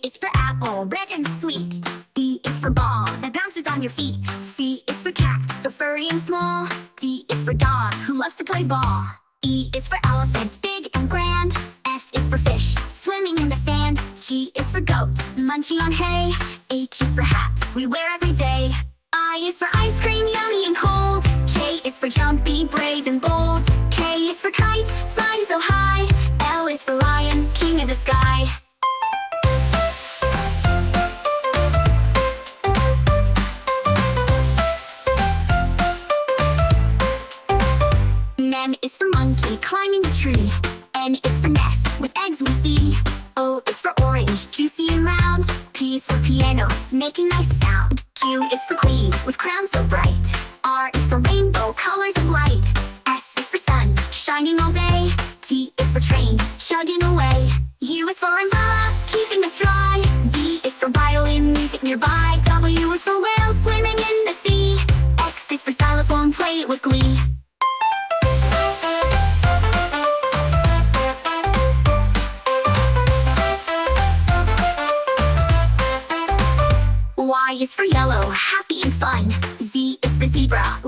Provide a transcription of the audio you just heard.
is for apple, red and sweet. B is for ball, that bounces on your feet. C is for cat, so furry and small. D is for dog, who loves to play ball. E is for elephant, big and grand. F is for fish, swimming in the sand. G is for goat, munching on hay. H is for hat, we wear every day. I is for ice cream, yummy and cold. J is for jumpy, brave and bold. K is for kite, flying so high. L is for lion, king of the sky. M is for monkey, climbing the tree. N is for nest, with eggs we see. O is for orange, juicy and round. P is for piano, making nice sound. Q is for queen, with crown so bright. R is for rainbow, colors of light. S is for sun, shining all day. T is for train, chugging away. U is for umbrella, keeping us dry. V is for violin, music nearby. W is for whale, swimming in the sea. X is for xylophone, play it with glee. Y is for yellow, happy and fun. Z is for zebra,